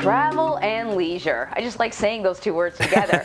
Travel and leisure. I just like saying those two words together.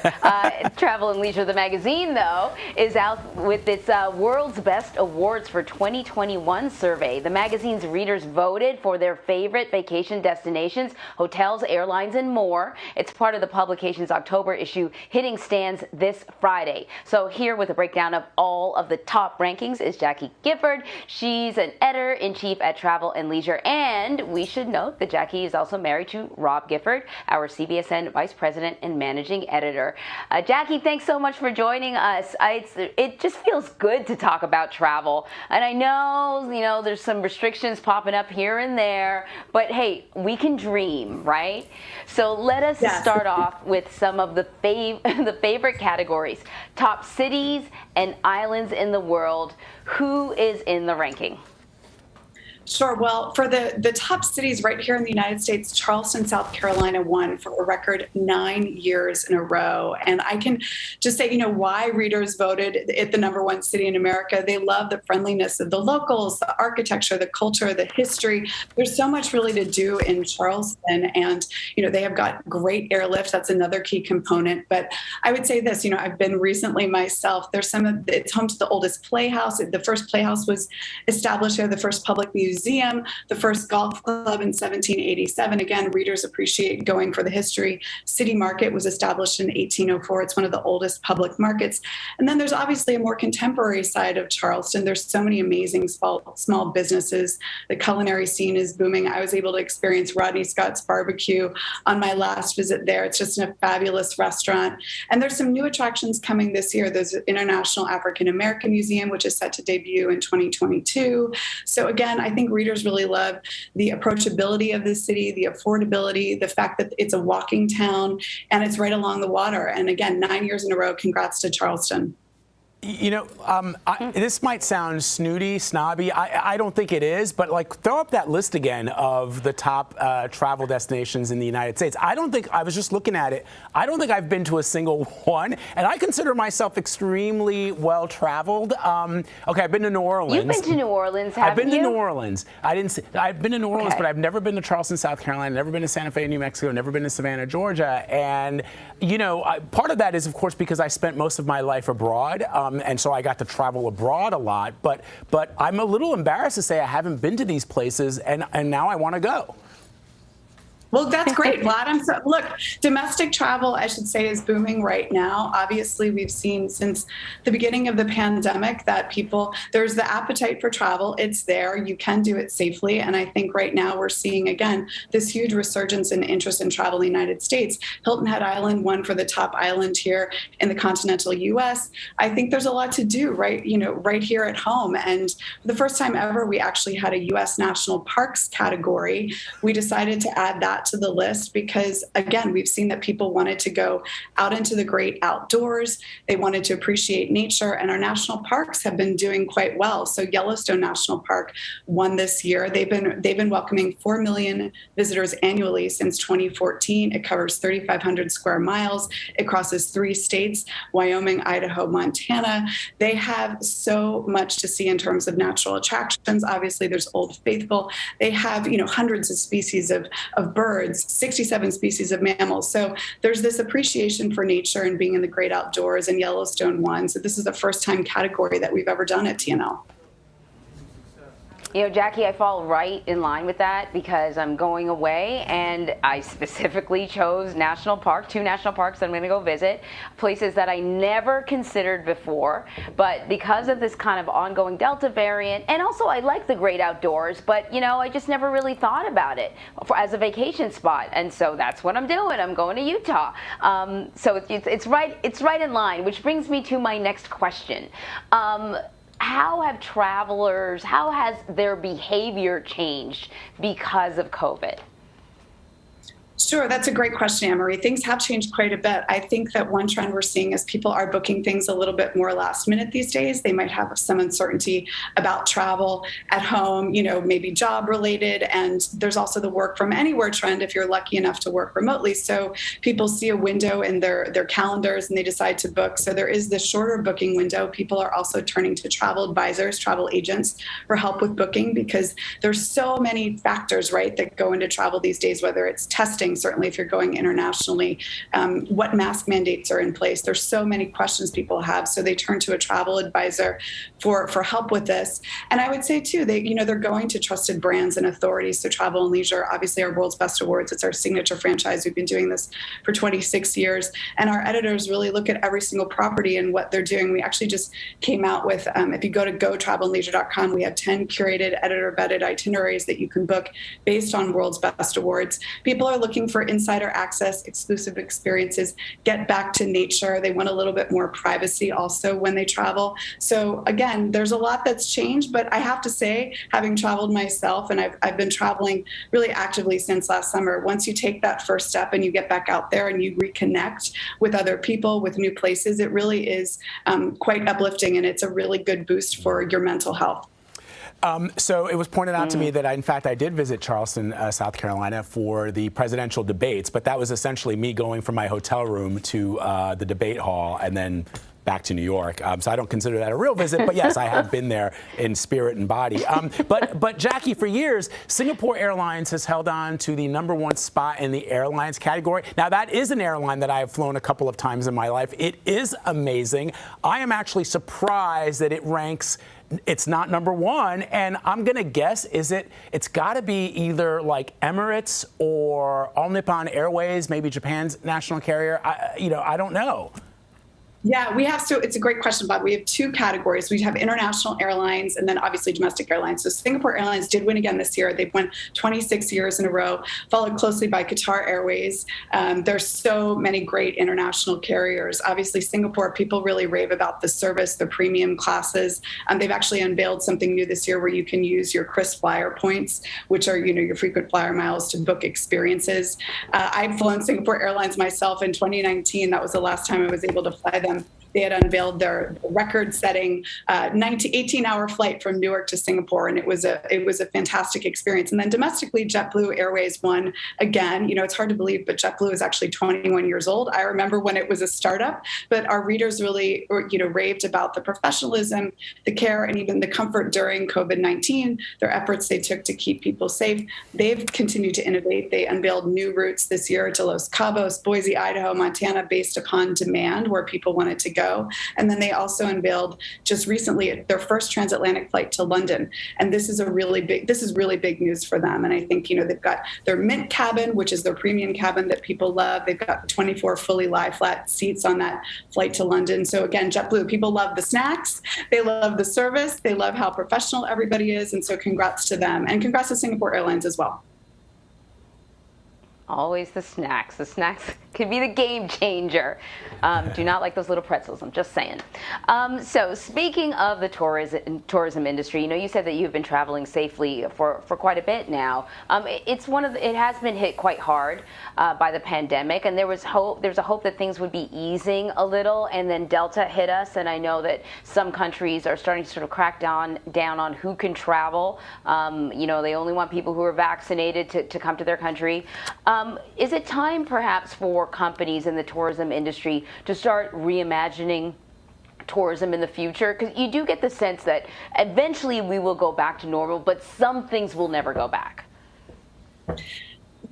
Travel and Leisure, the magazine, though, is out with its World's Best Awards for 2021 survey. The magazine's readers voted for their favorite vacation destinations, hotels, airlines, and more. It's part of the publication's October issue, hitting stands this Friday. So here with a breakdown of all of the top rankings is Jacqui Gifford. She's an editor-in-chief at Travel and Leisure, and we should note that Jacqui is also married to Rob Gifford, our CBSN Vice President and Managing Editor. Jacqui, thanks so much for joining us. It just feels good to talk about travel. And I know, there's some restrictions popping up here and there, but hey, we can dream, right? So let us start off with some of the favorite categories. Top cities and islands in the world. Who is in the ranking? Sure. Well, for the top cities right here in the United States, Charleston, South Carolina won for a record 9 years in a row. And I can just say, why readers voted it the #1 city in America. They love the friendliness of the locals, the architecture, the culture, the history. There's so much really to do in Charleston. And, they have got great airlift. That's another key component. But I would say this, I've been recently myself. It's home to the oldest playhouse. The first playhouse was established there, the first public museum, the first golf club in 1787. Again, readers appreciate going for the history. City Market was established in 1804. It's one of the oldest public markets. And then there's obviously a more contemporary side of Charleston. There's so many amazing small businesses. The culinary scene is booming. I was able to experience Rodney Scott's barbecue on my last visit there. It's just a fabulous restaurant. And there's some new attractions coming this year. There's an International African American Museum, which is set to debut in 2022. So again, I think readers really love the approachability of the city, the affordability, the fact that it's a walking town and it's right along the water. And again, 9 years in a row, congrats to Charleston. This might sound snooty, snobby. I don't think it is, but throw up that list again of the top travel destinations in the United States. I was just looking at it. I don't think I've been to a single one, and I consider myself extremely well traveled. Okay, I've been to New Orleans. You've been to New Orleans, haven't I've been you? to New Orleans. I've been to New Orleans, but I've never been to Charleston, South Carolina. Never been to Santa Fe, New Mexico. Never been to Savannah, Georgia. And part of that is, of course, because I spent most of my life abroad. And so I got to travel abroad a lot, but I'm a little embarrassed to say I haven't been to these places, and now I want to go. Well, that's great, Vlad. Look, domestic travel, I should say, is booming right now. Obviously, we've seen since the beginning of the pandemic that there's the appetite for travel. It's there. You can do it safely. And I think right now we're seeing, again, this huge resurgence in interest in travel in the United States. Hilton Head Island won for the top island here in the continental U.S. I think there's a lot to do right here at home. And for the first time ever, we actually had a U.S. National Parks category. We decided to add that to the list because, again, we've seen that people wanted to go out into the great outdoors. They wanted to appreciate nature, and our national parks have been doing quite well. So Yellowstone National Park won this year. They've been welcoming 4 million visitors annually since 2014. It covers 3,500 square miles. It crosses 3 states: Wyoming, Idaho, Montana. They have so much to see in terms of natural attractions. Obviously, there's Old Faithful. They have hundreds of species of birds, 67 species of mammals. So there's this appreciation for nature and being in the great outdoors, and Yellowstone won. So this is the first time category that we've ever done at TNL. Jacqui, I fall right in line with that because I'm going away, and I specifically chose two national parks that I'm going to go visit, places that I never considered before. But because of this kind of ongoing Delta variant, and also I like the great outdoors, but I just never really thought about it as a vacation spot. And so that's what I'm doing. I'm going to Utah. So it's right in line, which brings me to my next question. How has their behavior changed because of COVID? Sure, that's a great question, Anne-Marie. Things have changed quite a bit. I think that one trend we're seeing is people are booking things a little bit more last minute these days. They might have some uncertainty about travel at home, maybe job related. And there's also the work from anywhere trend if you're lucky enough to work remotely. So people see a window in their calendars and they decide to book. So there is this shorter booking window. People are also turning to travel advisors, travel agents for help with booking because there's so many factors, right, that go into travel these days, whether it's testing, testing, certainly if you're going internationally, what mask mandates are in place. There's so many questions people have, so they turn to a travel advisor for help with this. And I would say too, they're going to trusted brands and authorities. So Travel and Leisure, obviously our World's Best Awards, it's our signature franchise. We've been doing this for 26 years. And our editors really look at every single property and what they're doing. We actually just came out with, if you go to gotravelandleisure.com, we have 10 curated editor-vetted itineraries that you can book based on World's Best Awards. People are looking for insider access, exclusive experiences, get back to nature. They want a little bit more privacy also when they travel. So again, there's a lot that's changed, but I have to say, having traveled myself, and I've been traveling really actively since last summer, once you take that first step and you get back out there and you reconnect with other people, with new places, it really is quite uplifting, and it's a really good boost for your mental health. So it was pointed out to me that, in fact, I did visit Charleston, South Carolina for the presidential debates, but that was essentially me going from my hotel room to the debate hall and then back to New York. So I don't consider that a real visit, but yes, I have been there in spirit and body. But Jacqui, for years, Singapore Airlines has held on to the #1 spot in the airlines category. Now, that is an airline that I have flown a couple of times in my life. It is amazing. I am actually surprised that it ranks. It's not #1, and I'm gonna guess it's got to be either like Emirates or All Nippon Airways, maybe Japan's national carrier. I don't know. Yeah, we have, so it's a great question, Bob. We have two categories. We have international airlines and then obviously domestic airlines. So Singapore Airlines did win again this year. They've won 26 years in a row, followed closely by Qatar Airways. There's so many great international carriers. Obviously, Singapore, people really rave about the service, the premium classes. They've actually unveiled something new this year where you can use your KrisFlyer points, which are, your frequent flyer miles, to book experiences. I've flown Singapore Airlines myself in 2019. That was the last time I was able to fly them. They had unveiled their record-setting 18-hour flight from Newark to Singapore, and it was a fantastic experience. And then domestically, JetBlue Airways won again. It's hard to believe, but JetBlue is actually 21 years old. I remember when it was a startup, but our readers really, raved about the professionalism, the care, and even the comfort during COVID-19. Their efforts they took to keep people safe. They've continued to innovate. They unveiled new routes this year to Los Cabos, Boise, Idaho, Montana, based upon demand, where people wanted to go. And then they also unveiled just recently their first transatlantic flight to London. And this is really big news for them. And I think, they've got their Mint cabin, which is their premium cabin that people love. They've got 24 fully lie flat seats on that flight to London. So again, JetBlue, people love the snacks. They love the service. They love how professional everybody is. And so congrats to them. And congrats to Singapore Airlines as well. Always the snacks. The snacks could be the game changer. Do not like those little pretzels, I'm just saying. So speaking of the tourism industry, you said that you've been traveling safely for quite a bit now. It has been hit quite hard by the pandemic, and there's a hope that things would be easing a little, and then Delta hit us, and I know that some countries are starting to sort of crack down on who can travel. They only want people who are vaccinated to come to their country. Is it time perhaps for companies in the tourism industry to start reimagining tourism in the future? Because you do get the sense that eventually we will go back to normal, but some things will never go back.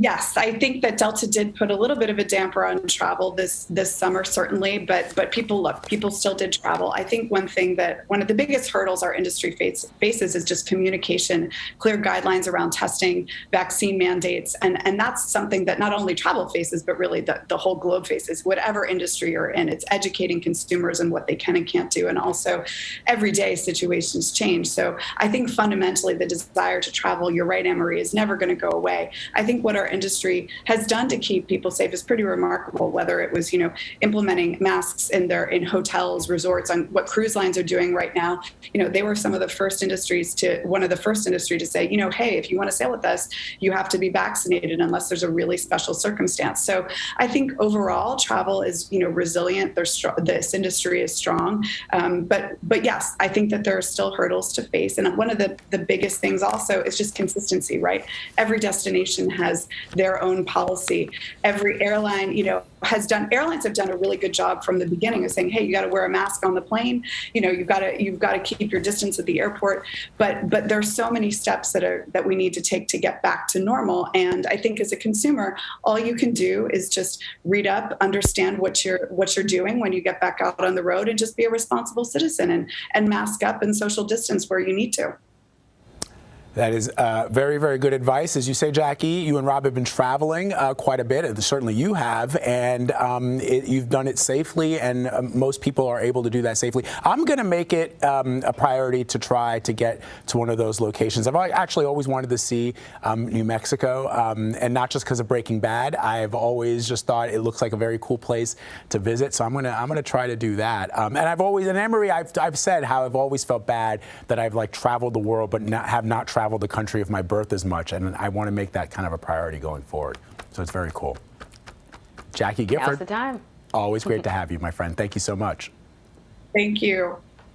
Yes, I think that Delta did put a little bit of a damper on travel this summer, certainly, but people still did travel. I think one of the biggest hurdles our industry faces is just communication, clear guidelines around testing, vaccine mandates, and that's something that not only travel faces, but really the whole globe faces, whatever industry you're in. It's educating consumers on what they can and can't do, and also everyday situations change. So I think fundamentally the desire to travel, you're right, Anne-Marie, is never going to go away. I think what our industry has done to keep people safe is pretty remarkable, whether it was, implementing masks in hotels, resorts, on what cruise lines are doing right now. They were one of the first industry to say, hey, if you want to sail with us, you have to be vaccinated unless there's a really special circumstance. So I think overall travel is, resilient. This industry is strong. But yes, I think that there are still hurdles to face. And one of the biggest things also is just consistency, right? Every destination has their own policy. Every airline, airlines have done a really good job from the beginning of saying, hey, you got to wear a mask on the plane. You've got to keep your distance at the airport. But there's so many steps that we need to take to get back to normal. And I think as a consumer, all you can do is just read up, understand what you're doing when you get back out on the road, and just be a responsible citizen and mask up and social distance where you need to. That is very, very good advice. As you say, Jacqui, you and Rob have been traveling quite a bit. Certainly you have, and you've done it safely, and most people are able to do that safely. I'm going to make it a priority to try to get to one of those locations. I've actually always wanted to see New Mexico, and not just because of Breaking Bad. I've always just thought it looks like a very cool place to visit, so I'm gonna try to do that. And Anne-Marie, I've said how I've always felt bad that I've traveled the world but have not traveled the country of my birth as much, and I want to make that kind of a priority going forward. So it's very cool. Jacqui Gifford. Now's the time. Always great to have you, my friend. Thank you so much. Thank you.